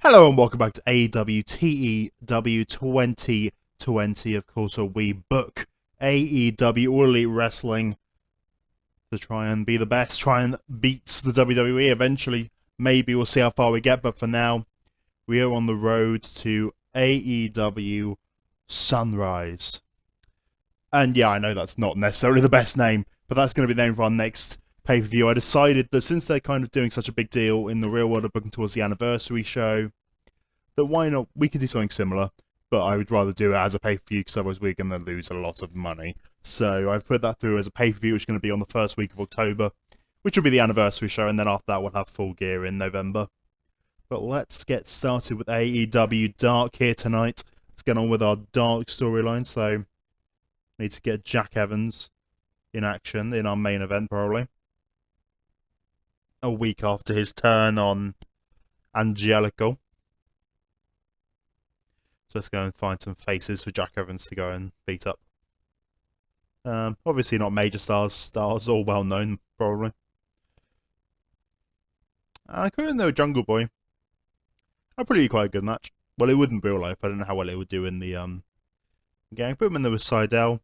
Hello and welcome back to AEW TEW 2020, of course, where we book AEW All Elite Wrestling to try and be the best, try and beat the WWE eventually. Maybe we'll see how far we get, but for now, we are on the road to AEW Sunrise. And yeah, I know that's not necessarily the best name, but that's going to be the name for our next pay-per-view. I decided that since they're kind of doing such a big deal in the real world of booking towards the anniversary show, that why not, we could do something similar, but I would rather do it as a pay-per-view because otherwise we're going to lose a lot of money. So I've put that through as a pay-per-view, which is going to be on the first week of October, which will be the anniversary show, and then after that we'll have Full Gear in November. But let's get started with AEW Dark here tonight. Let's get on with our Dark storyline. So need to get Jack Evans in action in our main event, probably. A week after his turn on Angelico. So let's go and find some faces for Jack Evans to go and beat up. Obviously not major stars, all well known, probably. I couldn't know Jungle Boy. Probably quite a good match. Well, it wouldn't in real life. I don't know how well it would do in the game. Put him in there with Seidel.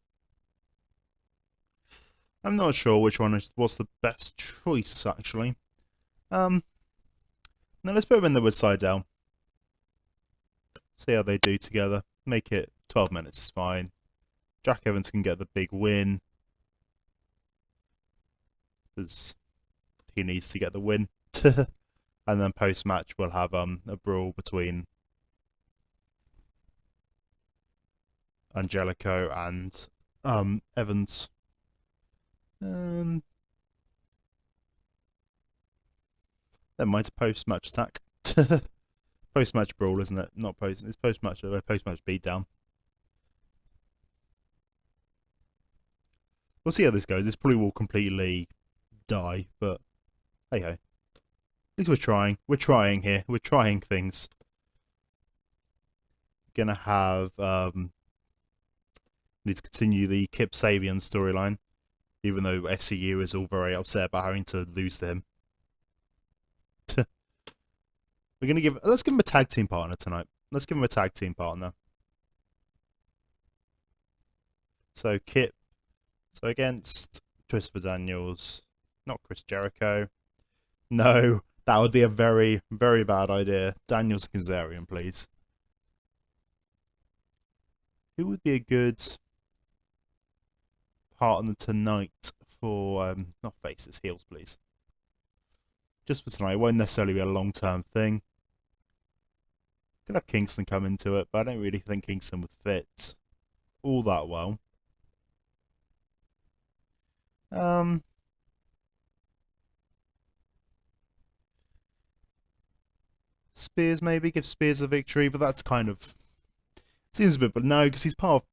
I'm not sure which one was the best choice, actually. Now let's put him in there with Seidel. See how they do together. Make it 12 minutes, it's fine. Jack Evans can get the big win. Because he needs to get the win. And then post-match we'll have a brawl between Angelico and Evans. Then might a post-match attack. Post-match brawl, isn't it? Not post. It's post-match beatdown. We'll see how this goes. This probably will completely die, but hey ho. At least we're trying. We're trying here. We're trying things. Gonna have need to continue the Kip Sabian storyline, even though SCU is all very upset about having to lose to him. Let's give him a tag team partner tonight. Let's give him a tag team partner. So Kip. So against Christopher Daniels, not Chris Jericho. No, that would be a very, very bad idea. Daniels Kazarian, please. Who would be a good partner tonight for not faces, heels, please. Just for tonight. It won't necessarily be a long-term thing. Could have Kingston come into it, but I don't really think Kingston would fit all that well. Spears maybe, give Spears a victory, but that's kind of seems a bit. But no, because he's part of.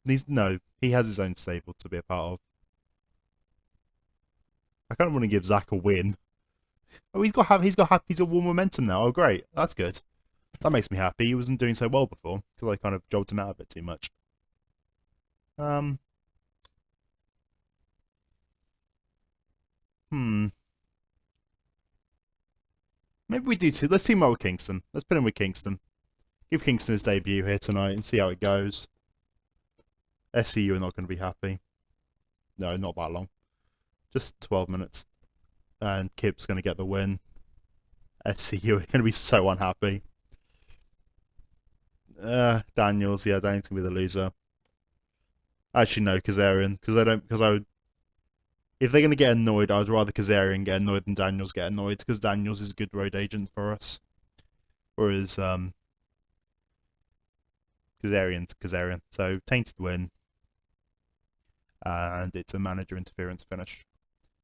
He has his own stable to be a part of. I kind of want to give Zack a win. Oh, he's got warm momentum now. Oh, great, that's good. That makes me happy. He wasn't doing so well before because I kind of jogged him out a bit too much. Maybe we do too. Let's team up with Kingston. Let's put him with Kingston. Give Kingston his debut here tonight and see how it goes. SCU are not going to be happy. No, not that long. Just 12 minutes. And Kip's going to get the win. SCU are going to be so unhappy. Daniels, yeah, Daniels going to be the loser. Actually, no, Kazarian. If they're going to get annoyed, I'd rather Kazarian get annoyed than Daniels get annoyed, because Daniels is a good road agent for us. Whereas, Kazarian. So, tainted win. And it's a manager interference finish.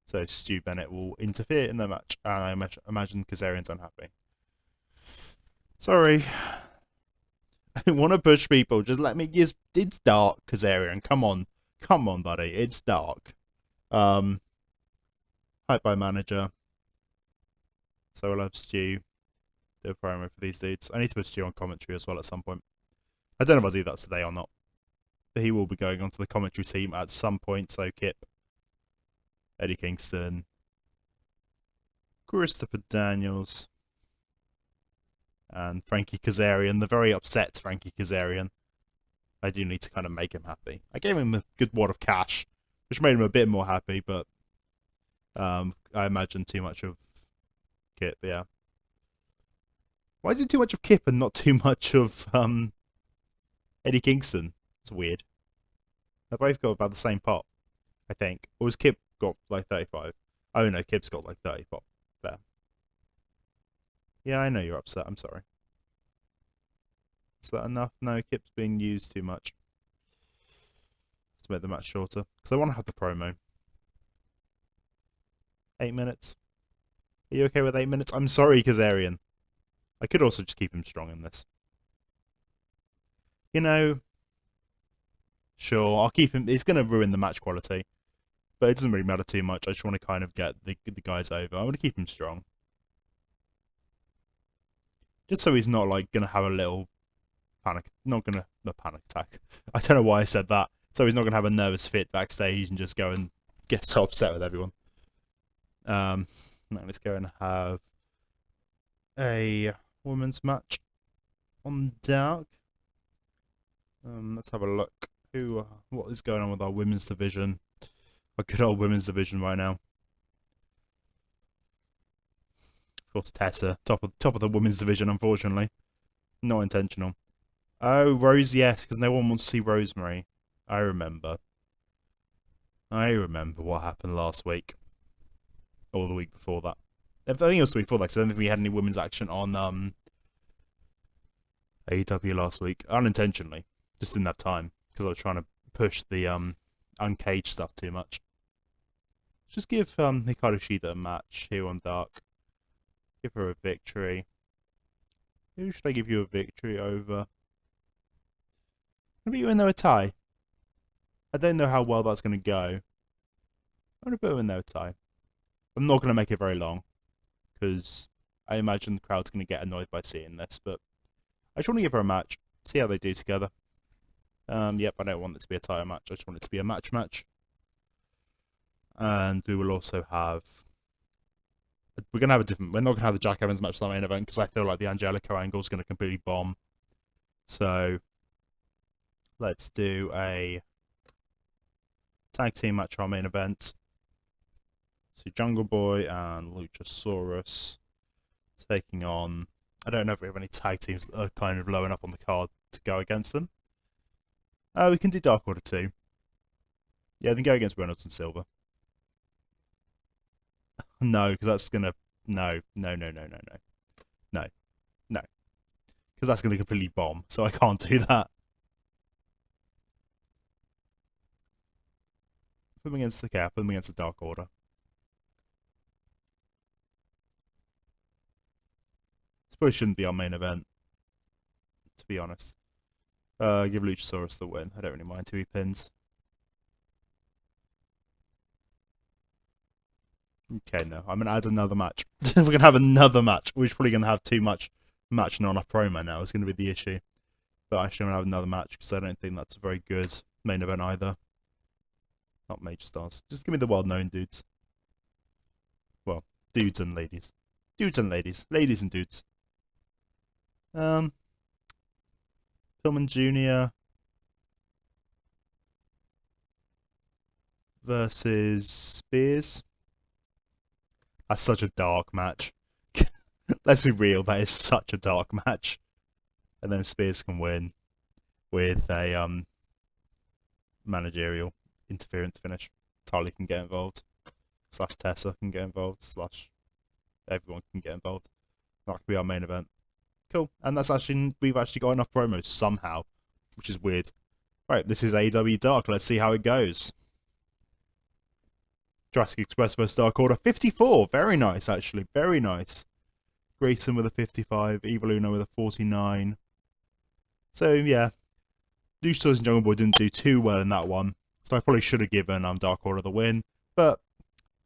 So, Stu Bennett will interfere in the match. And I imagine Kazarian's unhappy. Sorry. I want to push people. Just let me. It's dark, Kazarian. Come on, buddy. It's dark. Hype by manager. So we'll have Stu do a promo for these dudes. I need to put Stu on commentary as well at some point. I don't know if I'll do that today or not. But he will be going onto the commentary team at some point. So Kip, Eddie Kingston, Christopher Daniels, And Frankie Kazarian, the very upset Frankie Kazarian. I do need to kind of make him happy. I gave him a good wad of cash, which made him a bit more happy, but I imagine too much of Kip, yeah. Why is it too much of Kip and not too much of Eddie Kingston? It's weird. They both got about the same pot, I think. Or was Kip got like 35? Oh no, Kip's got like 30 pot. There. Yeah, I know you're upset. I'm sorry. Is that enough? No, Kip's being used too much. To make the match shorter. Because I want to have the promo. 8 minutes. Are you okay with 8 minutes? I'm sorry, Kazarian. I could also just keep him strong in this. You know, sure, I'll keep him. It's going to ruin the match quality. But it doesn't really matter too much. I just want to kind of get the guys over. I want to keep him strong. Just so he's not like going to have a little panic. Not panic attack. I don't know why I said that. So he's not going to have a nervous fit backstage and just go and get so upset with everyone. Now let's go and have a women's match on Dark. Let's have a look. What is going on with our women's division? Our good old women's division right now. Of course, Tessa, top of the women's division, unfortunately. Not intentional. Oh, Rose, yes, because no one wants to see Rosemary. I remember what happened last week. Or the week before that. I think it was the week before that, so I don't think we had any women's action on AEW last week. Unintentionally. Just didn't have time, because I was trying to push the Uncaged stuff too much. Just give Hikaru Shida a match here on Dark. Give her a victory. Who should I give you a victory over? Maybe even though a tie. I don't know how well that's going to go. I'm going to put her in there a tie. I'm not going to make it very long, because I imagine the crowd's going to get annoyed by seeing this, but I just want to give her a match, see how they do together. Yep, I don't want it to be a title match, I just want it to be a match. And we will also have... We're not going to have the Jack Evans match on the main event, because I feel like the Angelico angle is going to completely bomb. So, let's do a tag team match on our main event. So Jungle Boy and Luchasaurus taking on... I don't know if we have any tag teams that are kind of low enough on the card to go against them. We can do Dark Order 2. Yeah, then go against Reynolds and Silver. No, because that's going to... No. Because that's going to completely bomb, so I can't do that. Put them against the Cap, put them against the Dark Order. This probably shouldn't be our main event, to be honest. Give Luchasaurus the win. I don't really mind who he pins. Okay, no. I'm going to add another match. We're going to have another match. We're probably going to have too much match, not enough promo now. It's going to be the issue. But actually, I'm going to have another match because I don't think that's a very good main event either. Not major stars. Just give me the well-known dudes. Well, dudes and ladies. Dudes and ladies. Ladies and dudes. Pillman Jr. versus Spears. That's such a dark match. Let's be real, that is such a dark match. And then Spears can win with a managerial interference finish. Tarly can get involved. / Tessa can get involved. / everyone can get involved. That could be our main event. Cool. And we've actually got enough promos somehow, which is weird. Right, this is AEW Dark. Let's see how it goes. Jurassic Express vs Dark Order 54. Very nice, actually. Very nice. Grayson with a 55. Evil Uno with a 49. So, yeah. Luchasaurus and Jungle Boy didn't do too well in that one. So I probably should have given Dark Order the win. But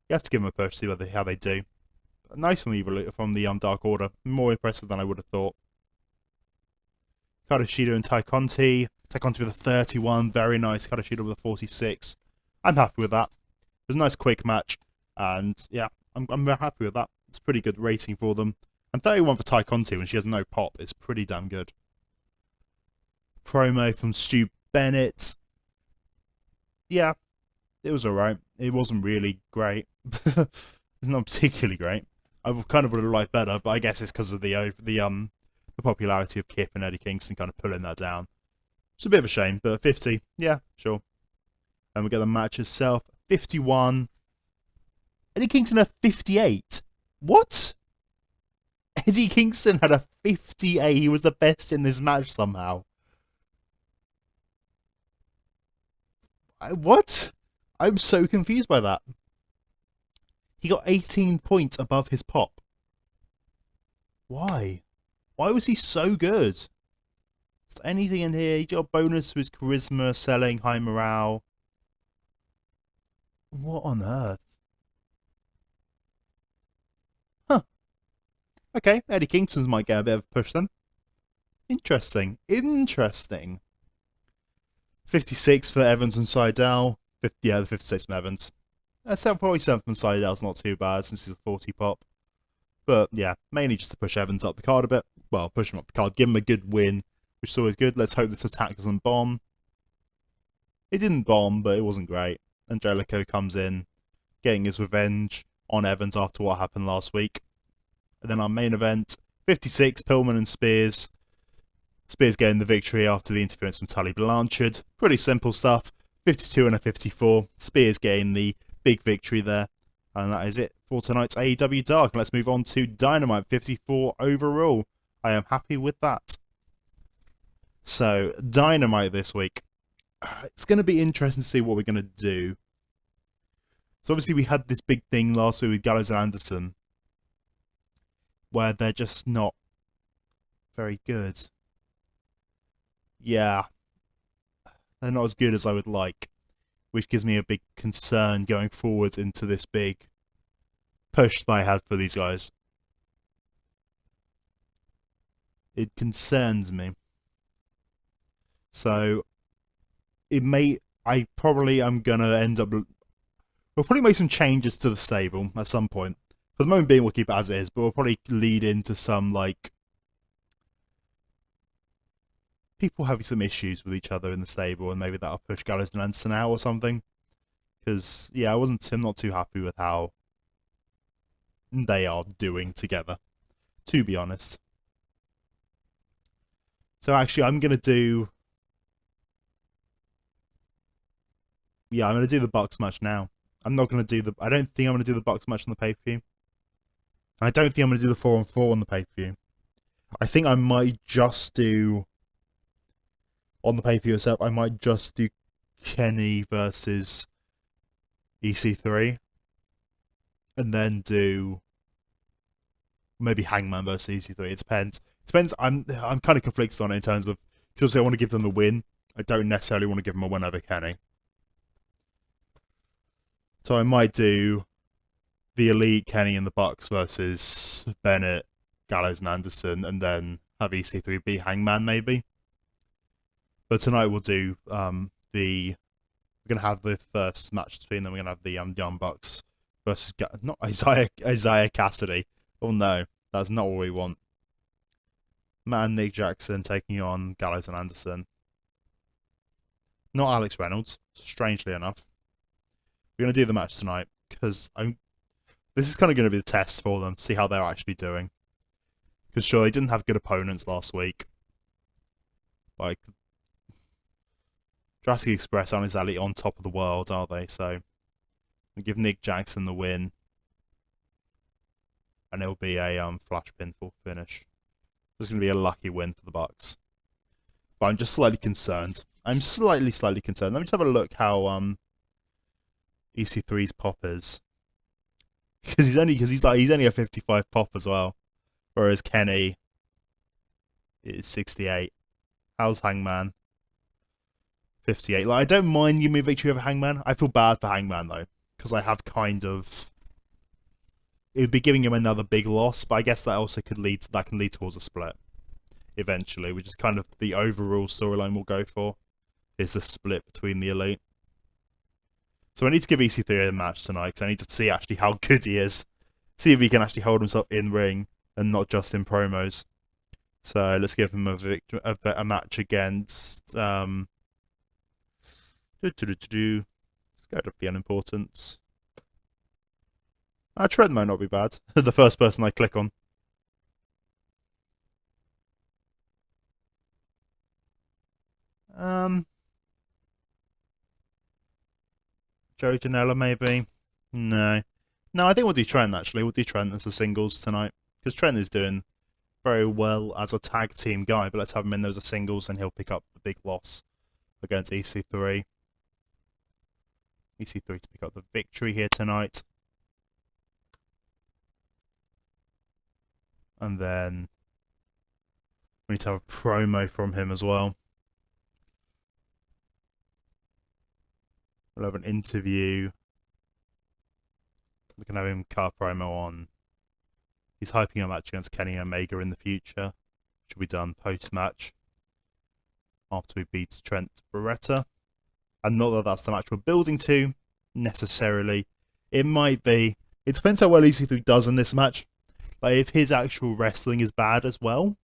you have to give them a push to see how they do. Nice from the Dark Order. More impressive than I would have thought. Kadashida and Tai Conti. Tai Conti with a 31. Very nice. Kadashida with a 46. I'm happy with that. It was a nice quick match. And yeah, I'm happy with that. It's a pretty good rating for them. And 31 for Ty Conti when she has no pop is pretty damn good. Promo from Stu Bennett. Yeah, it was alright. It wasn't really great. It's not particularly great. I kind of would have liked better, but I guess it's because of the popularity of Kip and Eddie Kingston kind of pulling that down. It's a bit of a shame, but 50, yeah, sure. And we get the match itself, 51. Eddie Kingston had 58. What? Eddie Kingston had a 58. He was the best in this match somehow. What? I'm so confused by that. He got 18 points above his pop. Why? Why was he so good? Is there anything in here? He got a bonus for his charisma, selling, high morale. What on earth? Huh. Okay, Eddie Kingston's might get a bit of a push then. Interesting. 56 for Evans and Seidel. The 56 from Evans. 47 from Seidel's not too bad since he's a 40 pop. But yeah, mainly just to push Evans up the card a bit. Well, push him up the card, give him a good win, which is always good. Let's hope this attack doesn't bomb. It didn't bomb, but it wasn't great. Angelico comes in, getting his revenge on Evans after what happened last week. And then our main event, 56, Pillman and Spears. Spears getting the victory after the interference from Tully Blanchard. Pretty simple stuff. 52 and a 54. Spears getting the big victory there. And that is it for tonight's AEW Dark. Let's move on to Dynamite, 54 overall. I am happy with that. So, Dynamite this week. It's going to be interesting to see what we're going to do. So obviously we had this big thing last week with Gallows and Anderson, where they're just not very good. Yeah, they're not as good as I would like, which gives me a big concern going forward into this big push that I had for these guys. It concerns me. So, I probably am going to end up... We'll probably make some changes to the stable at some point. For the moment being, we'll keep it as it is, but we'll probably lead into some, like... people having some issues with each other in the stable, and maybe that'll push Gallows and Anderson out or something. Because, yeah, I'm not too happy with how they are doing together, to be honest. So actually, I'm going to do... Yeah, I'm going to do the Bucks match now. I'm not going to do the... I don't think I'm going to do the Bucks match on the pay-per-view. I don't think I'm going to do the 4-on-4 on the pay-per-view. I think I might just do... On the pay-per-view itself, I might just do Kenny versus EC3. And then do... maybe Hangman versus EC3. It depends. I'm kind of conflicted on it in terms of... because obviously I want to give them the win. I don't necessarily want to give them a win over Kenny. So I might do the Elite, Kenny and the Bucks versus Bennett, Gallows and Anderson, and then have EC3 beat Hangman maybe. But tonight we'll do we're gonna have the first match between them. We're gonna have the Young Bucks versus not Isaiah Cassidy. Oh no, that's not what we want. Matt and Nick Jackson taking on Gallows and Anderson. Not Alex Reynolds, strangely enough. We're going to do the match tonight, because this is kind of going to be the test for them, to see how they're actually doing. Because sure, they didn't have good opponents last week. Like, Jurassic Express aren't exactly on top of the world, are they? So, we'll give Nick Jackson the win. And it'll be a flash pinfall finish. It's going to be a lucky win for the Bucks. But I'm just slightly concerned. I'm slightly concerned. Let me just have a look how EC3's pop is. Because he's only a 55 pop as well. Whereas Kenny is 68. How's Hangman? 58. Like, I don't mind giving me a victory over Hangman. I feel bad for Hangman though, because I have kind of... it would be giving him another big loss, but I guess that also can lead towards a split eventually, which is kind of the overall storyline we'll go for, is the split between the Elite. So I need to give EC3 a match tonight, because I need to see actually how good he is. See if he can actually hold himself in ring and not just in promos. So let's give him a match against let's go to the unimportance. Trent might not be bad. The first person I click on. Joe Janela maybe. No, I think we'll do Trent actually. We'll do Trent as a singles tonight because Trent is doing very well as a tag team guy. But let's have him in there as a singles, and he'll pick up the big loss against EC3. EC3 to pick up the victory here tonight. And then we need to have a promo from him as well. We'll have an interview. We can have him cut a promo on. He's hyping a match against Kenny Omega in the future, which will be done post-match after we beat Trent Beretta. And not that that's the match we're building to, necessarily. It might be. It depends how well EC3 does in this match. Like, if his actual wrestling is bad as well,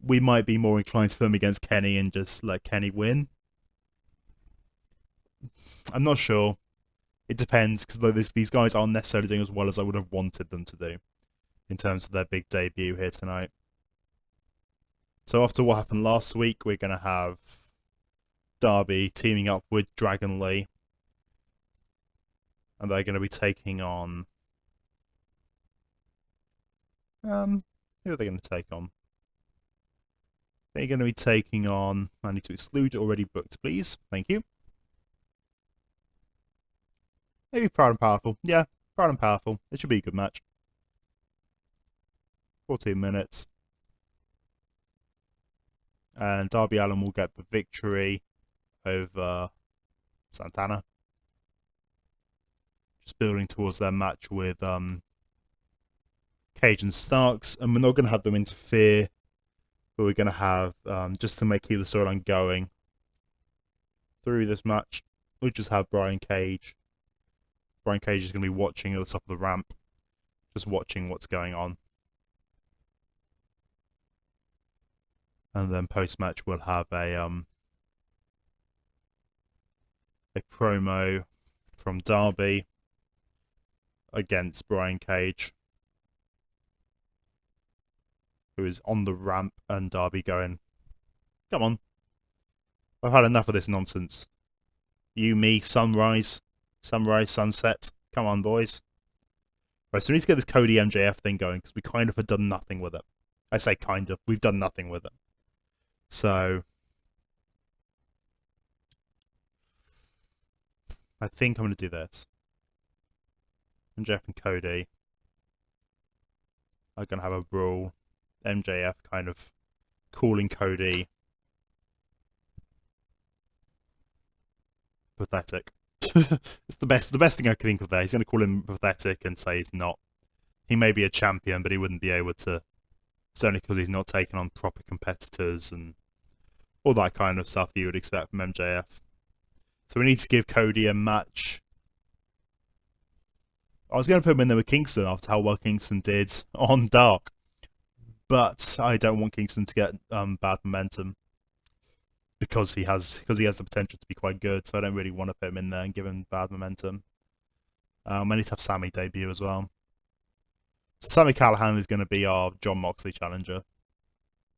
we might be more inclined to put him against Kenny and just let Kenny win. I'm not sure. It depends, because these guys aren't necessarily doing as well as I would have wanted them to do in terms of their big debut here tonight. So after what happened last week, we're going to have Darby teaming up with Dragon Lee. And they're going to be taking on... who are they going to take on? They're going to be taking on... I need to exclude already booked, please. Thank you. Maybe Proud and Powerful. Yeah, Proud and Powerful. It should be a good match. 14 minutes. And Darby Allin will get the victory over Santana. Just building towards their match with Cage and Starks. And we're not going to have them interfere, but we're going to have, just to keep the storyline going through this match, we'll just have Brian Cage. Brian Cage is going to be watching at the top of the ramp, just watching what's going on. And then post-match we'll have a promo from Darby against Brian Cage, who is on the ramp, and Darby going, "Come on, I've had enough of this nonsense. You, me, sunrise, sunset. Come on, boys." Right, so we need to get this Cody MJF thing going, because we kind of have done nothing with it. I say kind of. We've done nothing with it. So I think I'm going to do this. MJF and Cody are going to have a brawl. MJF kind of calling Cody pathetic. It's the best thing I can think of there. He's going to call him pathetic and say he's not. He may be a champion, but he wouldn't be able to. Certainly because he's not taking on proper competitors and all that kind of stuff you would expect from MJF. So we need to give Cody a match. I was going to put him in there with Kingston after how well Kingston did on Dark. But I don't want Kingston to get bad momentum. Because he has the potential to be quite good. So I don't really want to put him in there and give him bad momentum. I need to have Sammy debut as well. So Sammy Callahan is going to be our Jon Moxley challenger.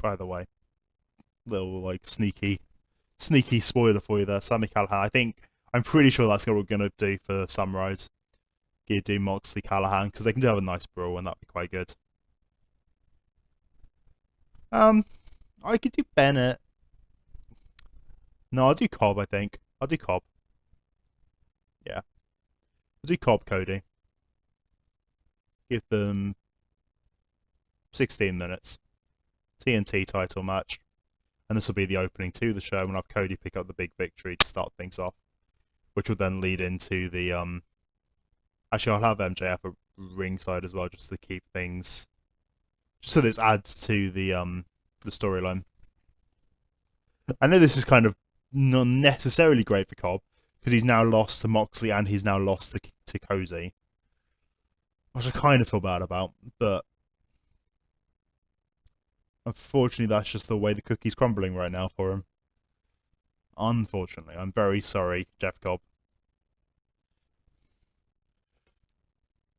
By the way. Little sneaky spoiler for you there. Sammy Callahan. I'm pretty sure that's what we're going to do for Sunrise. You do Moxley Callahan, because they can do have a nice brawl, and that'd be quite good. I could do Bennett. No, I'll do Cobb, I think. I'll do Cobb. Yeah. I'll do Cobb, Cody. Give them 16 minutes. TNT title match. And this will be the opening to the show, and I'll have Cody pick up the big victory to start things off. Which will then lead into the... Actually, I'll have MJF at ringside as well, just to keep things... Just so this adds to the storyline. I know this is kind of not necessarily great for Cobb, because he's now lost to Moxley and he's now lost to Cody. Which I kind of feel bad about, but Unfortunately, that's just the way the cookie's crumbling right now for him. Unfortunately, I'm very sorry, Jeff Cobb.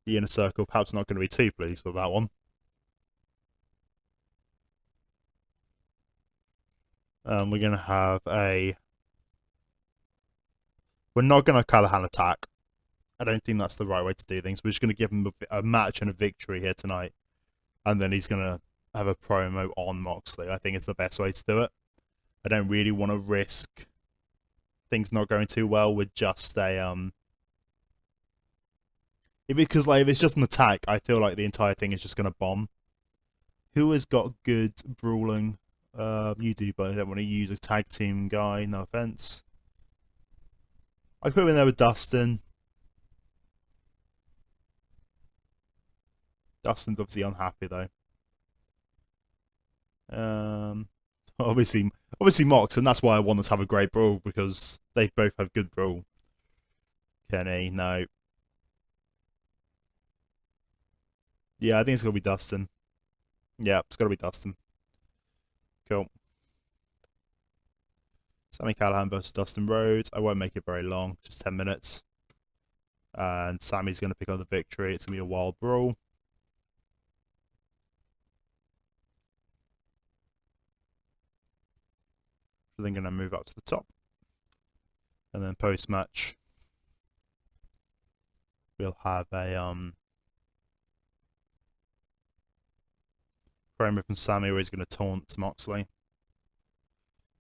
The inner circle perhaps not going to be too pleased with that one. We're going to have a... We're not going to Callahan attack. I don't think that's the right way to do things. We're just going to give him a match and a victory here tonight. And then he's going to have a promo on Moxley. I think it's the best way to do it. I don't really want to risk things not going too well with just a... Because like, if it's just an attack, I feel like the entire thing is just going to bomb. Who has got good brawling? You do, but I don't want to use a tag team guy. No offense. I put him in there with Dustin. Dustin's obviously unhappy though. Obviously Mox, and that's why I want us to have a great brawl because they both have good brawl. Kenny, no. Yeah, I think it's gonna be Dustin. Yeah, it's gotta be Dustin. Cool. Sami Callihan versus Dustin Rhodes. I won't make it very long, just 10 minutes. And Sami's gonna pick up the victory. It's gonna be a wild brawl. So then gonna move up to the top. And then post match we'll have a promo from Sami where he's gonna taunt Moxley.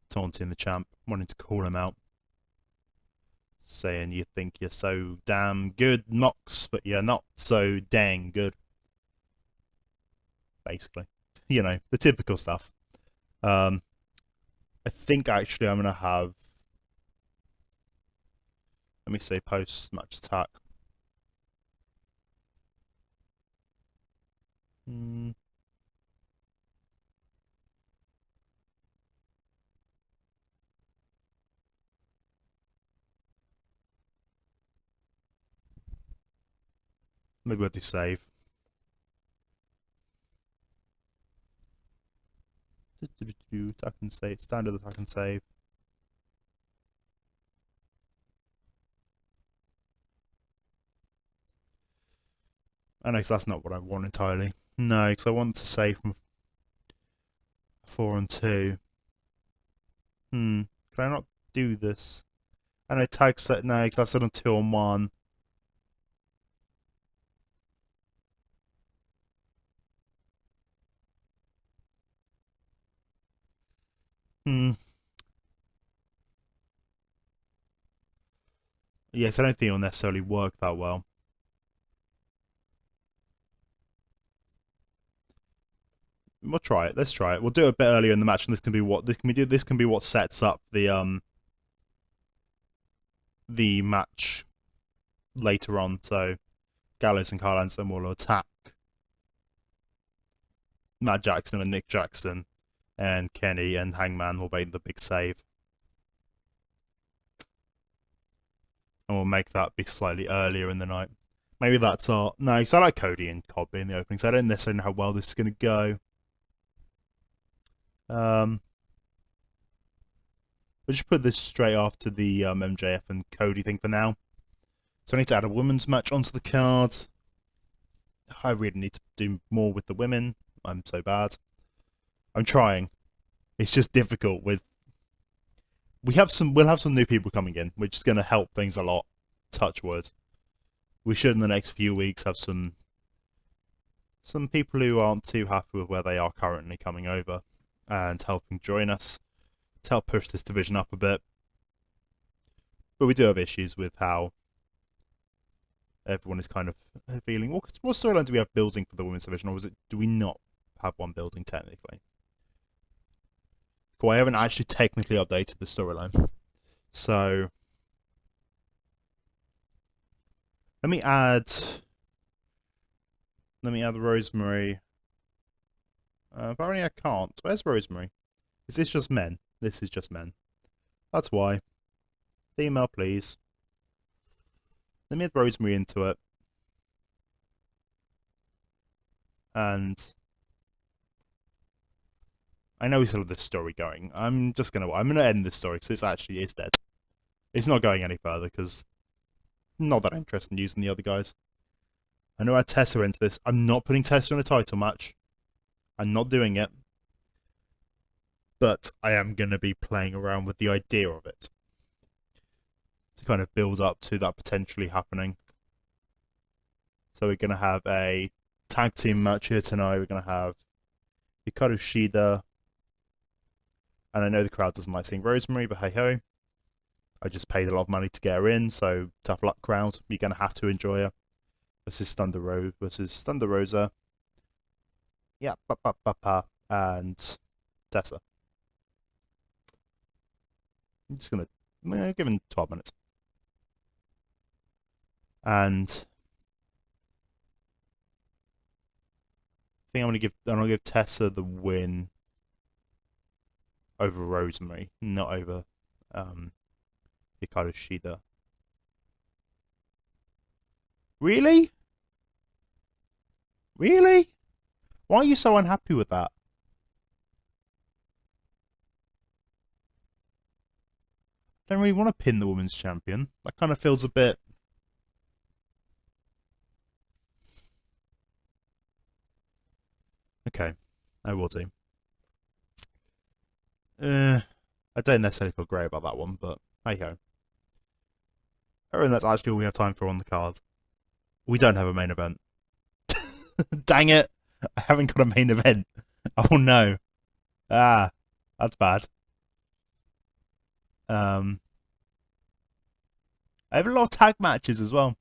Taunting the champ, wanting to call him out. Saying you think you're so damn good, Mox, but you're not so dang good. Basically. You know, the typical stuff. I think actually I'm going to have... Let me say post-match attack. Maybe we'll do save. Attack and save. Standard attack and save. I know, so that's not what I want entirely. No, because I want to save from 4 and 2. Can I not do this? I know tag set now because that's on 2 on 1. Yes, I don't think it'll necessarily work that well. We'll try it. Let's try it. We'll do it a bit earlier in the match, and this can be what sets up the match later on. So Gallows and Carl Anderson will attack Matt Jackson and Nick Jackson, and Kenny and Hangman will make the big save. And we'll make that be slightly earlier in the night. Maybe that's our... No, because I like Cody and Cobb in the opening, so I don't necessarily know how well this is going to go. We'll just put this straight after the MJF and Cody thing for now. So I need to add a women's match onto the card. I really need to do more with the women. I'm so bad. I'm trying. It's just difficult with... We'll have some new people coming in, which is going to help things a lot. Touch wood. We should in the next few weeks have some people who aren't too happy with where they are currently coming over and helping join us to help push this division up a bit. But we do have issues with how everyone is kind of feeling. What storyline do we have building for the women's division, or do we not have one building technically? Cool, I haven't actually technically updated the storyline. So let me add Rosemary. Apparently I can't. Where's Rosemary? Is this just men? This is just men. That's why. Female, please. Let me add Rosemary into it. And I know we still have this story going. I'm gonna end this story because it's dead. It's not going any further because I'm not that interested in using the other guys. I know I had Tessa into this. I'm not putting Tessa in a title match. I'm not doing it. But I am going to be playing around with the idea of it. To kind of build up to that potentially happening. So we're going to have a tag team match here tonight. We're going to have Hikaru Shida. And I know the crowd doesn't like seeing Rosemary, but hey ho. I just paid a lot of money to get her in, so tough luck, crowd. You're going to have to enjoy her. Versus Thunder Rosa. Yeah, and Tessa. I'm just going to give him 12 minutes. And I think I'm gonna give Tessa the win over Rosemary, not over Hikaru Shida. Really? Really? Why are you so unhappy with that? I don't really want to pin the women's champion. That kind of feels a bit. Okay, I will do. I don't necessarily feel great about that one, but hey ho. And that's actually all we have time for on the card. We don't have a main event. Dang it! I haven't got a main event. Oh no. Ah, that's bad. I have a lot of tag matches as well.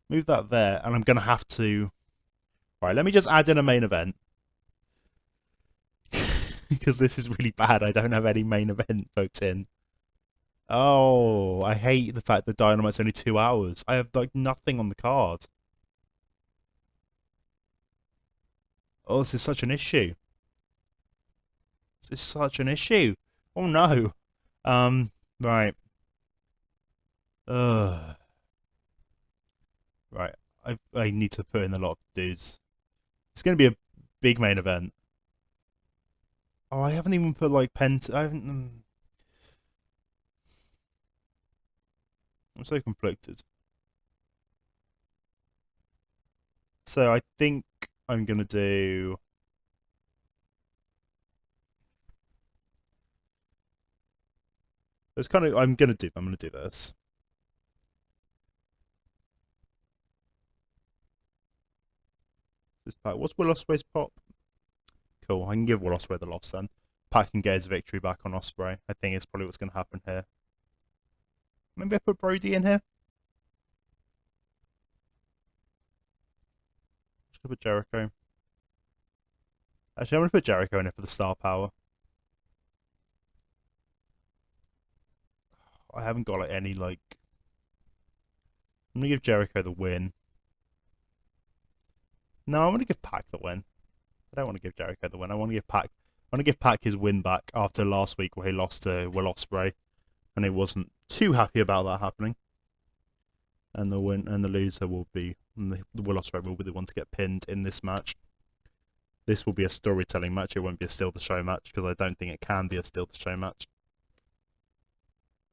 Move that there, and I'm gonna have to. Right, let me just add in a main event. Because this is really bad. I don't have any main event booked in. Oh, I hate the fact that Dynamite's only 2 hours. I have like nothing on the card. Oh, this is such an issue. This is such an issue. Oh no. Right. Right. I need to put in a lot of dudes. It's gonna be a big main event. Oh, I haven't even put like I haven't. I'm so conflicted. So I think I'm gonna do. It's kind of. I'm gonna do this. What's Will Ospreay's pop? Cool. I can give Will Ospreay the loss then. Pac can get his victory back on Ospreay. I think it's probably what's gonna happen here. Maybe I put Brody in here. Should I put Jericho? Actually, I'm gonna put Jericho in here for the star power. I haven't got like any like. I'm gonna give Jericho the win. No, I'm gonna give Pac the win. I don't want to give Jericho the win. I want to give Pac. I want to give Pac his win back after last week where he lost to Will Ospreay, and he wasn't too happy about that happening. And the loser will be Will Ospreay will be the one to get pinned in this match. This will be a storytelling match. It won't be a steal the show match because I don't think it can be a steal the show match.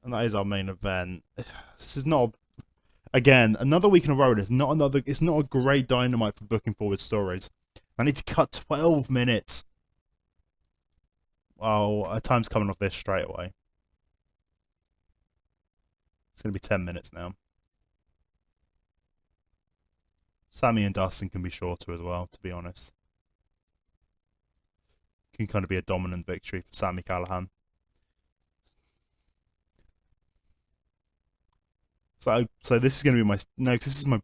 And that is our main event. This is not. Again, another week in a row. It's not a great Dynamite for booking forward stories. I need to cut 12 minutes. Oh, time's coming off this straight away. It's going to be 10 minutes now. Sammy and Dustin can be shorter as well, to be honest. Can kind of be a dominant victory for Sammy Callahan. So this is going to be my... No, this is my...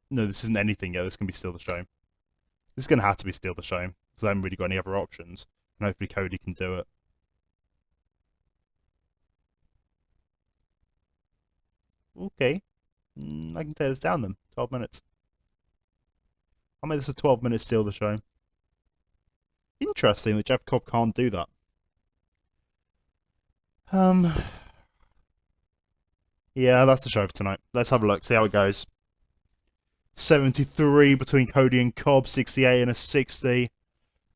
No, this isn't anything yet. This can be Steal the Show. This is going to have to be Steal the Show, because I haven't really got any other options. And hopefully Cody can do it. Okay. I can tear this down then. 12 minutes. I'll make this a 12-minute Steal the Show. Interesting that Jeff Cobb can't do that. Yeah, that's the show for tonight. Let's have a look, see how it goes. 73 between Cody and Cobb, 68 and a 60.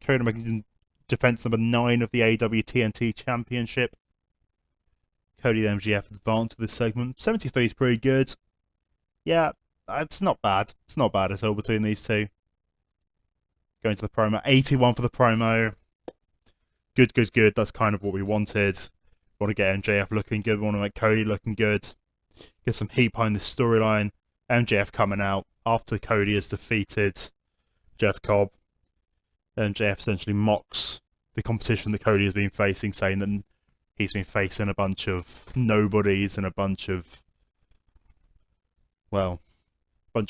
Cody making defense number 9 of the AEW TNT Championship. Cody and MJF advanced to this segment. 73 is pretty good. Yeah, it's not bad. It's not bad at all between these two. Going to the promo. 81 for the promo. Good, good, good. That's kind of what we wanted. We want to get MJF looking good. We want to make Cody looking good. Get some heat behind this storyline. MJF coming out after Cody has defeated Jeff Cobb. MJF essentially mocks the competition that Cody has been facing, saying that he's been facing a bunch of nobodies and a bunch of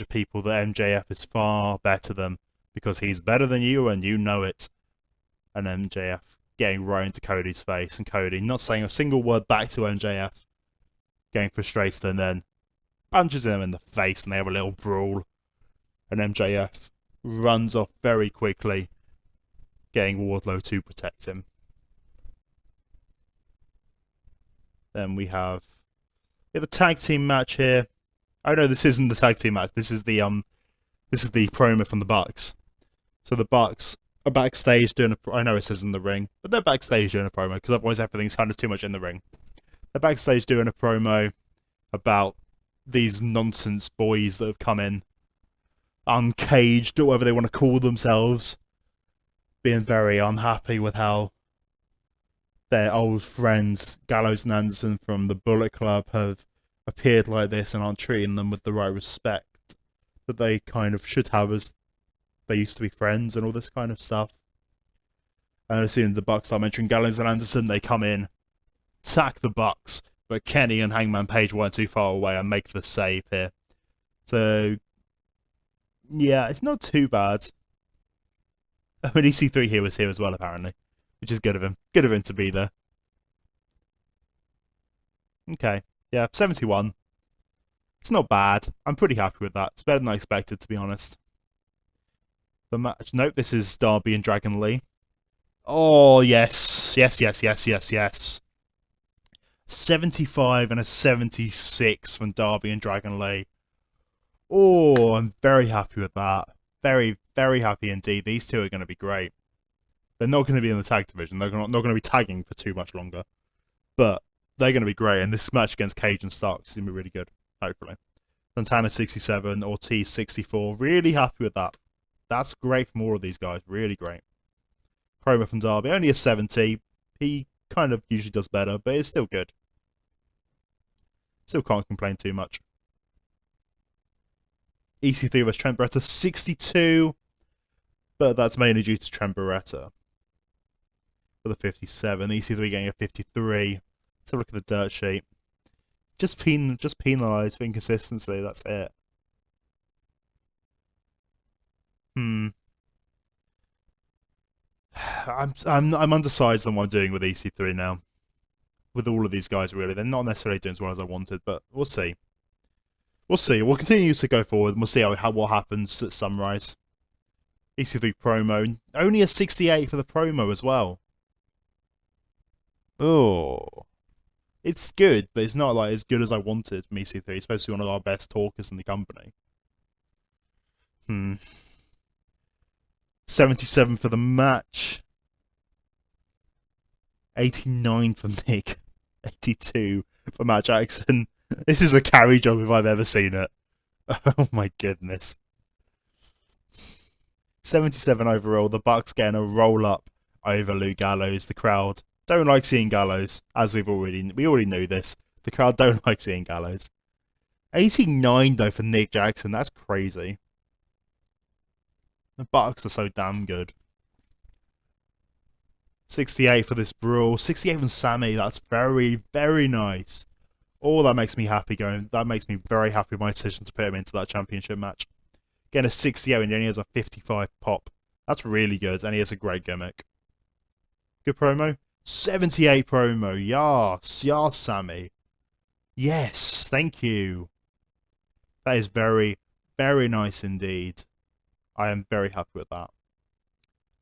people that MJF is far better than because he's better than you and you know it. And MJF getting right into Cody's face and Cody not saying a single word back to MJF, getting frustrated and then punches him in the face and they have a little brawl. And MJF runs off very quickly, getting Wardlow to protect him. Then we have the tag team match here. Oh no, this isn't the tag team match. This is the promo from the Bucks. So the Bucks are backstage doing I know it says in the ring, but they're backstage doing a promo because otherwise everything's kind of too much in the ring. They're backstage doing a promo about these nonsense boys that have come in, Uncaged or whatever they want to call themselves, being very unhappy with how their old friends Gallows and Anderson from the Bullet Club have appeared like this and aren't treating them with the right respect that they kind of should have as they used to be friends and all this kind of stuff. And as soon as the Bucks start mentioning Gallows and Anderson, they come in, attack the Bucks, but Kenny and Hangman Page weren't too far away and make the save here. So, yeah, it's not too bad. I mean, EC3 here was here as well, apparently, which is good of him. Good of him to be there. Okay, yeah, 71. It's not bad. I'm pretty happy with that. It's better than I expected, to be honest. The match. Nope, this is Darby and Dragon Lee. Oh, yes. Yes, yes, yes, yes, yes. 75 and a 76 from Darby and Dragon Lee. Oh, I'm very happy with that. Very, very happy indeed. These two are going to be great. They're not going to be in the tag division. They're not going to be tagging for too much longer. But they're going to be great. And this match against Cage and Starks is going to be really good, hopefully. Santana 67, Ortiz 64. Really happy with that. That's great from all of these guys. Really great. Promo from Darby. Only a 70. He kind of usually does better, but it's still good. Still can't complain too much. EC3 vs Trent Beretta 62. But that's mainly due to Trent Beretta. For the 57. EC3 getting a 53. Let's have a look at the dirt sheet. Just penalised for inconsistency. That's it. I'm undersized on what I'm doing with EC3 now. With all of these guys, really. They're not necessarily doing as well as I wanted, but we'll see. We'll see. We'll continue to go forward, and we'll see what happens at Sunrise. EC3 promo. Only a 68 for the promo as well. Oh. It's good, but it's not like as good as I wanted from EC3. He's supposed to be one of our best talkers in the company. 77 for the match. 89 for Nick. 82 for Matt Jackson. This is a carry job if I've ever seen it. Oh my goodness. 77 overall. The Bucks getting a roll up over Luke Gallows. The crowd don't like seeing Gallows, as we already knew this. The crowd don't like seeing Gallows. 89 though for Nick Jackson. That's crazy. The Bucks are so damn good. 68 for this brawl. 68 from Sammy. That's very, very nice. Oh, that makes me happy that makes me very happy with my decision to put him into that championship match. Getting a 68 and he only has a 55 pop. That's really good, and he has a great gimmick. Good promo. 78 promo. Yes. Yes, Sammy. Yes. Thank you. That is very, very nice indeed. I am very happy with that.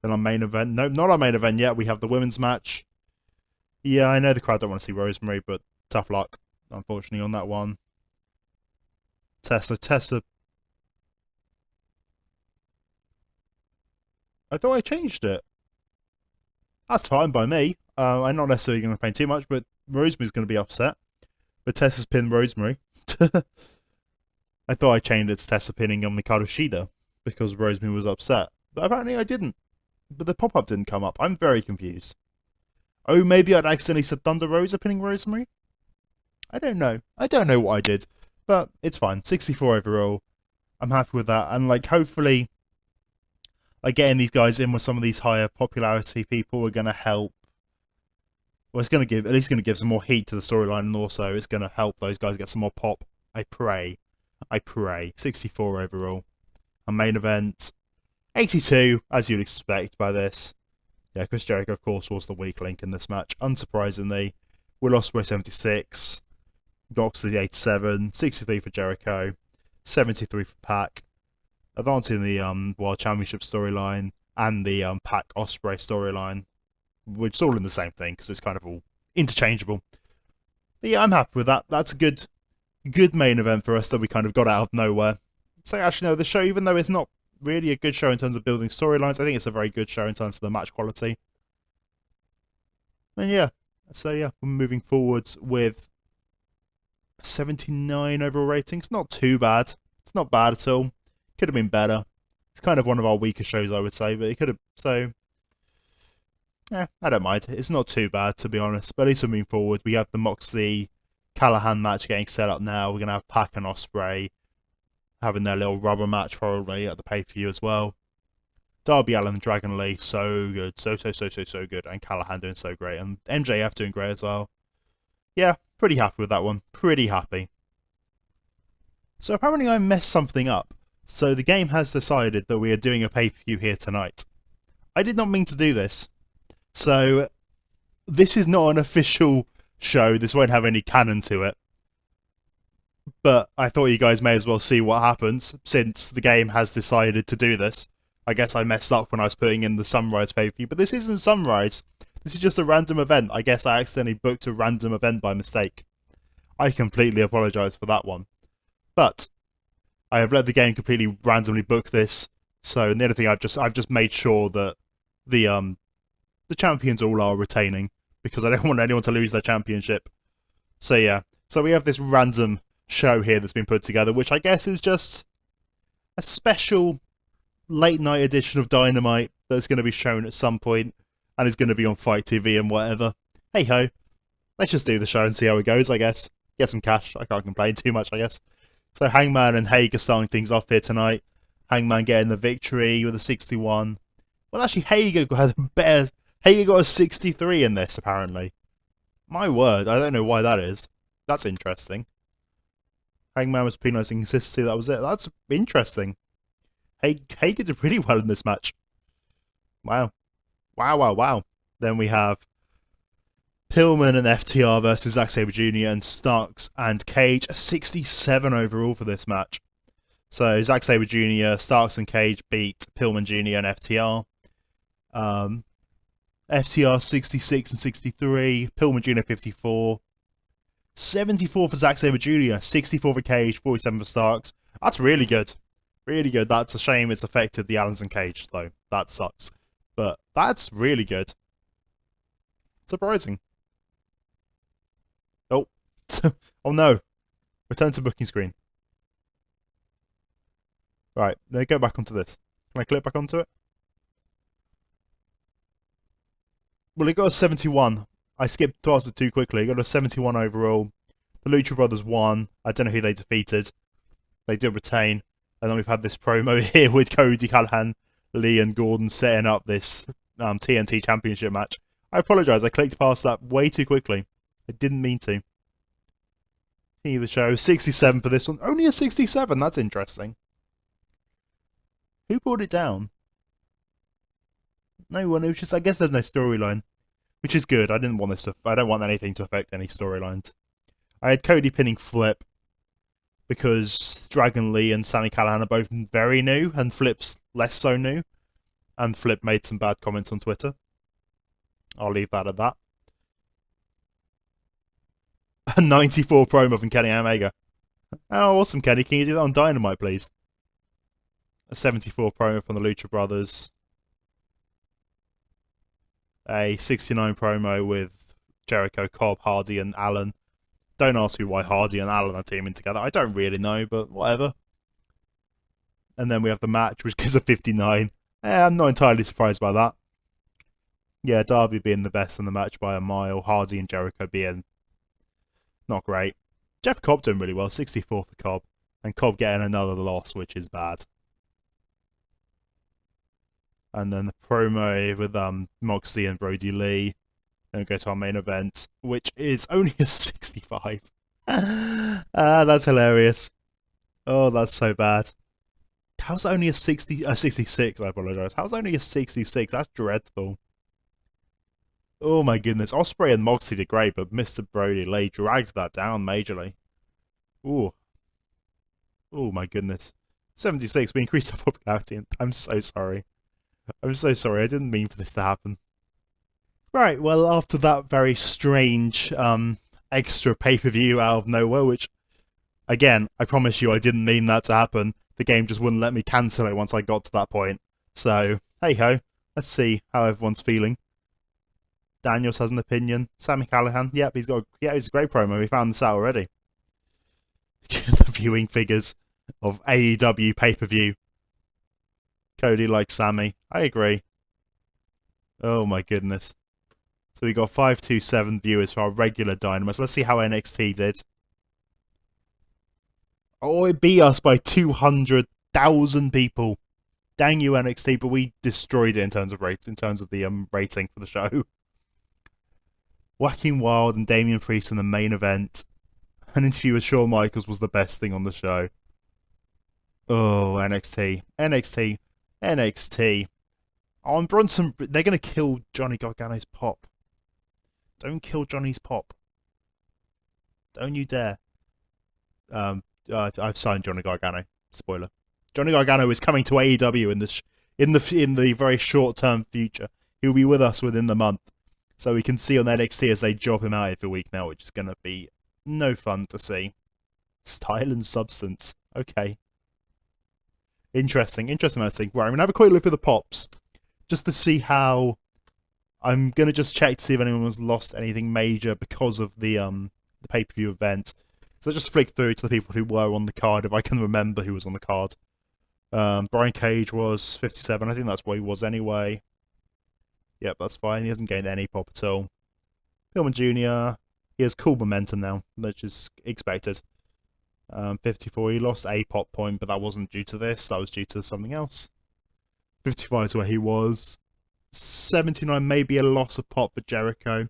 Then our main event. Nope, not our main event yet. We have the women's match. Yeah, I know the crowd don't want to see Rosemary, but tough luck, unfortunately, on that one. Tessa I thought I changed it. That's fine by me. I'm not necessarily going to complain too much, but Rosemary's going to be upset. But Tessa's pinned Rosemary. I thought I changed it to Tessa pinning on Mikado Shida because Rosemary was upset. But apparently I didn't. But the pop-up didn't come up. I'm very confused. Oh, maybe I'd accidentally said Thunder Rosa pinning Rosemary? I don't know. I don't know what I did. But it's fine. 64 overall. I'm happy with that. And, like, hopefully, like, getting these guys in with some of these higher popularity people are going to help. Well, it's going to give, at least going to give some more heat to the storyline, and also it's going to help those guys get some more pop. I pray. 64 overall. A main event. 82, as you'd expect by this. Yeah, Chris Jericho, of course, was the weak link in this match. Unsurprisingly, Will Ospreay 76, Moxley 87, 63 for Jericho, 73 for Pac, advancing the World Championship storyline and the Pac Ospreay storyline, which is all in the same thing because it's kind of all interchangeable. But yeah, I'm happy with that. That's a good main event for us that we kind of got out of nowhere. So actually, no, the show, even though it's not really a good show in terms of building storylines, I think it's a very good show in terms of the match quality. And yeah, so yeah, we're moving forwards with 79 overall ratings. Not too bad. It's not bad at all. Could have been better. It's kind of one of our weaker shows, I would say, but it could have. So, yeah, I don't mind. It's not too bad, to be honest. But at least we're moving forward. We have the Moxley Callahan match getting set up now. We're going to have Pac and Ospreay having their little rubber match probably at the pay-per-view as well. Darby Allin and Dragon Lee, so good. So good. And Callahan doing so great. And MJF doing great as well. Yeah, pretty happy with that one. Pretty happy. So apparently I messed something up. So the game has decided that we are doing a pay-per-view here tonight. I did not mean to do this. So this is not an official show. This won't have any canon to it. But I thought you guys may as well see what happens since the game has decided to do this. I guess I messed up when I was putting in the Sunrise pay-per-view, but this isn't Sunrise. This is just a random event. I guess I accidentally booked a random event by mistake. I completely apologise for that one. But I have let the game completely randomly book this. So the other thing I've just made sure that the champions all are retaining because I don't want anyone to lose their championship. So yeah. So we have this random show here that's been put together, which I guess is just a special late night edition of Dynamite that's going to be shown at some point and is going to be on Fight TV and whatever. Hey ho, let's just do the show and see how it goes, I guess. Get some cash, I can't complain too much, I guess. So Hangman and Hager starting things off here tonight. Hangman getting the victory with a 61. Well, actually, Hager got a 63 in this, apparently. My word, I don't know why that is. That's interesting. Hangman was penalising consistency, that was it. That's interesting. Hager did pretty well in this match. Wow. Then we have Pillman and FTR versus Zack Sabre Jr. and Starks and Cage. A 67 overall for this match. So Zack Sabre Jr., Starks and Cage beat Pillman Jr. and FTR. FTR 66 and 63. Pillman Jr. 54. 74 for Zack Sabre Jr., 64 for Cage, 47 for Starks. That's really good. Really good. That's a shame it's affected the Allins and Cage, though. That sucks. But that's really good. Surprising. Oh. Oh no. Return to booking screen. Right, now go back onto this. Can I click back onto it? Well, it got a 71. I skipped past it too quickly. It got a 71 overall. The Lucha Brothers won. I don't know who they defeated. They did retain. And then we've had this promo here with Cody, Callahan, Lee and Gordon setting up this TNT Championship match. I apologise, I clicked past that way too quickly. I didn't mean to. Continue the show. 67 for this one. Only a 67, that's interesting. Who brought it down? No one. It was just, I guess there's no storyline, which is good. I don't want anything to affect any storylines. I had Cody pinning Flip because Dragon Lee and Sami Callihan are both very new and Flip's less so new. And Flip made some bad comments on Twitter. I'll leave that at that. A 94 promo from Kenny Omega. Oh, awesome, Kenny. Can you do that on Dynamite, please? A 74 promo from the Lucha Brothers. A 69 promo with Jericho, Cobb, Hardy, and Allen. Don't ask me why Hardy and Allen are teaming together. I don't really know, but whatever. And then we have the match, which gives a 59. I'm not entirely surprised by that. Yeah, Darby being the best in the match by a mile. Hardy and Jericho being not great. Jeff Cobb doing really well, 64 for Cobb. And Cobb getting another loss, which is bad. And then the promo with Moxley and Brody Lee. Then we go to our main event, which is only a 65. That's hilarious. Oh, that's so bad. How's it only a 66? I apologise. How's it only a 66? That's dreadful. Oh my goodness. Ospreay and Moxley did great, but Mr. Brody Lee dragged that down majorly. Ooh. Oh my goodness. 76, we increased our popularity. I'm so sorry. I'm so sorry. I didn't mean for this to happen. Right, well, after that very strange extra pay-per-view out of nowhere, which, again, I promise you I didn't mean that to happen. The game just wouldn't let me cancel it once I got to that point. So, hey-ho. Let's see how everyone's feeling. Daniels has an opinion. Sami Callihan, yep, he's a great promo. We found this out already. The viewing figures of AEW pay-per-view. Cody likes Sami. I agree. Oh my goodness. So we got 527 viewers for our regular Dynamite. Let's see how NXT did. Oh, it beat us by 200,000 people. Dang you, NXT, but we destroyed it in terms of the rating for the show. Whacking Wild and Damian Priest in the main event. An interview with Shawn Michaels was the best thing on the show. Oh, NXT. NXT. NXT. Oh, and Bronson, they're going to kill Johnny Gargano's pop. Don't kill Johnny's pop. Don't you dare. I've signed Johnny Gargano. Spoiler. Johnny Gargano is coming to AEW in the very short-term future. He'll be with us within the month. So we can see on NXT as they job him out every week now, which is going to be no fun to see. Style and substance. Okay. Interesting. Right, I'm going to have a quick look at the pops. Just to see how... I'm going to just check to see if anyone's lost anything major because of the pay-per-view event. So just flick through to the people who were on the card, if I can remember who was on the card. Brian Cage was 57. I think that's where he was anyway. Yep, that's fine. He hasn't gained any pop at all. Pillman Jr., he has cool momentum now, which is expected. 54, he lost a pop point, but that wasn't due to this. That was due to something else. 55 is where he was. 79, maybe a loss of pop for Jericho.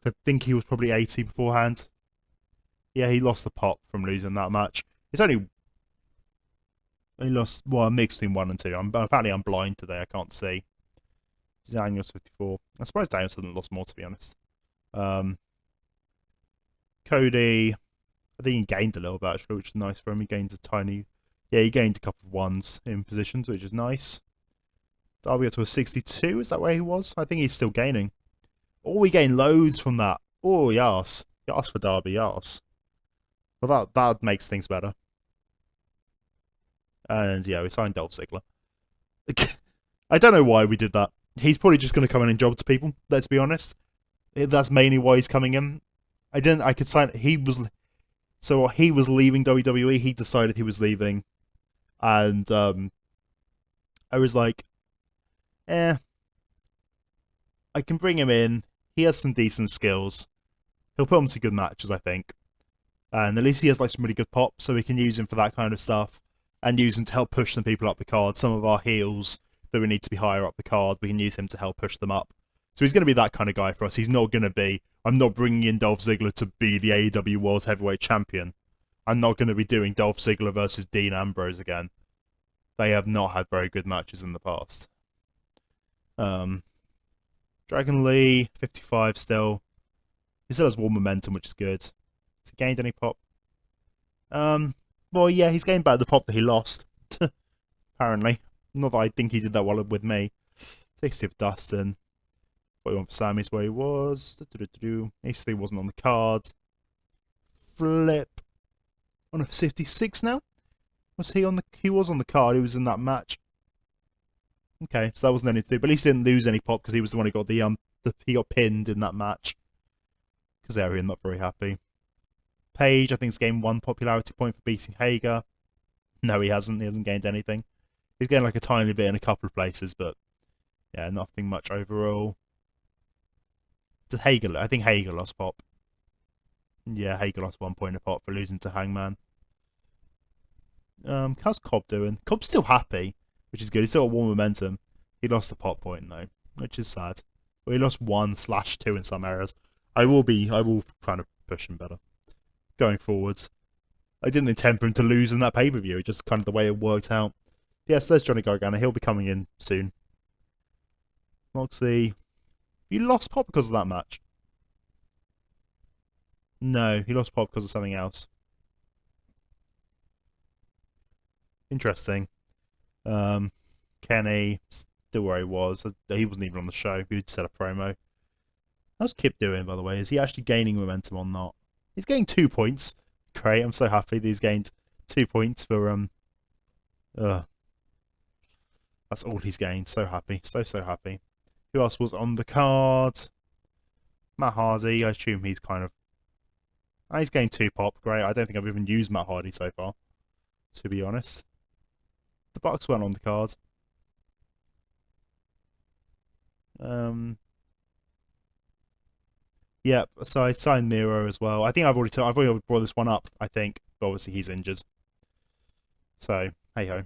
I think he was probably 80 beforehand. Yeah, he lost the pop from losing that match. He lost, well, a mix between 1 and 2. Apparently I'm blind today, I can't see. Daniels 54. I'm surprised Daniels hasn't lost more, to be honest. Cody, I think he gained a little bit, actually, which is nice for him. He gained he gained a couple of 1s in positions, which is nice. Darby got to a 62, is that where he was? I think he's still gaining. Oh, we gained loads from that. Oh, yes. Yes for Darby, yes. Well, that makes things better. And yeah, we signed Dolph Ziggler. I don't know why we did that. He's probably just going to come in and job to people, let's be honest. That's mainly why he's coming in. I could sign... he was leaving WWE, he decided he was leaving. And I was like, I can bring him in. He has some decent skills. He'll put on some good matches, I think. And at least he has like some really good pop, so we can use him for that kind of stuff. And use him to help push some people up the card. Some of our heels that we need to be higher up the card, we can use him to help push them up. So he's going to be that kind of guy for us. He's not going to be... I'm not bringing in Dolph Ziggler to be the AEW World Heavyweight Champion. I'm not going to be doing Dolph Ziggler versus Dean Ambrose again. They have not had very good matches in the past. Dragon Lee, 55 still. He still has more momentum, which is good. Has he gained any pop? Well, yeah, he's gained back the pop that he lost. Apparently. Not that I think he did that well with me. 60 for Dustin. 41 for Sammy's where he was. He still wasn't on the card. Flip. On a 56 now? Was he on the... He was on the card. He was in that match. Okay, so that wasn't anything, but at least he didn't lose any pop because he was the one who got he got pinned in that match. Kazarian not very happy. Page, I think, has gained 1 popularity point for beating Hager. No, he hasn't. He hasn't gained anything. He's gained like a tiny bit in a couple of places, but yeah, nothing much overall. Did Hager? I think Hager lost pop. Yeah, Hager lost 1 point of pop for losing to Hangman. How's Cobb doing? Cobb's still happy, which is good. He's still got warm momentum. He lost a pop point though, which is sad. Well, he lost 1/2 in some areas. I will kind of push him better going forwards. I didn't intend for him to lose in that pay-per-view. Just kind of the way it worked out. Yes, there's Johnny Gargano. He'll be coming in soon. Moxley, you lost pop because of that match. No, he lost pop because of something else. Interesting. Kenny, still where he was. He wasn't even on the show. He just said a promo. How's Kip doing, by the way? Is he actually gaining momentum or not? He's getting 2 points. Great, I'm so happy that he's gained 2 points for, that's all he's gained. So happy. So happy. Who else was on the card? Matt Hardy, I assume he's kind of... he's gained 2 pop. Great, I don't think I've even used Matt Hardy so far, to be honest. The Bucks weren't on the card. Yep, so I signed Miro as well. I think I've already brought this one up, I think. But obviously he's injured. So, hey ho.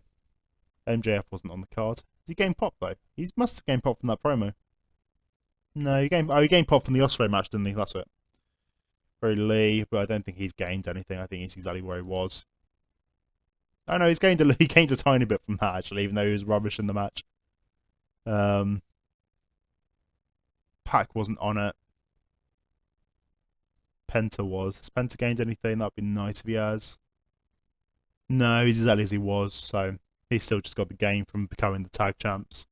MJF wasn't on the card. Has he gained pop though? He must have gained pop from that promo. No, he gained pop from the Ospreay match, didn't he? That's it. Very Lee, but I don't think he's gained anything. I think he's exactly where he was. Oh no, he gained a tiny bit from that actually, even though he was rubbish in the match. Pac wasn't on it. Penta was. Has Penta gained anything? That'd be nice if he has. No, he's exactly as he was, so he's still just got the game from becoming the tag champs.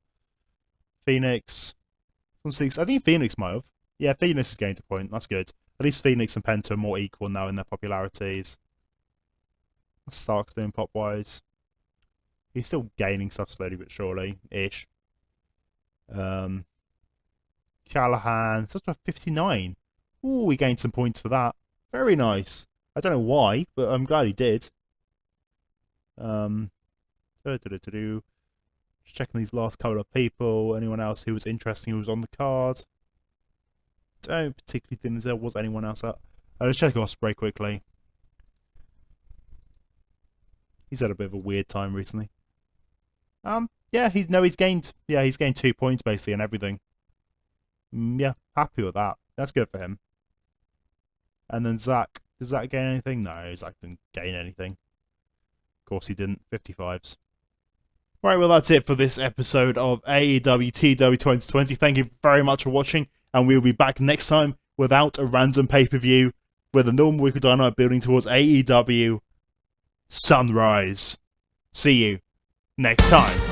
Phoenix. I think Phoenix might have. Yeah, Phoenix has gained a point. That's good. At least Phoenix and Penta are more equal now in their popularities. Stark's doing pop-wise. He's still gaining stuff slowly but surely-ish. Callahan. Such a 59. Ooh, we gained some points for that. Very nice. I don't know why, but I'm glad he did. Just checking these last couple of people. Anyone else who was interesting who was on the card? Don't particularly think there was anyone else out. Let's check Ospreay quickly. He's had a bit of a weird time recently. Yeah, he's gained 2 points basically and everything. Yeah, happy with that. That's good for him. And then Zach. Does Zach gain anything? No, Zach didn't gain anything. Of course he didn't. 55s. Right, well that's it for this episode of AEW TW 2020. Thank you very much for watching, and we'll be back next time without a random pay-per-view with a normal week of Dynamite building towards AEW Sunrise. See you next time.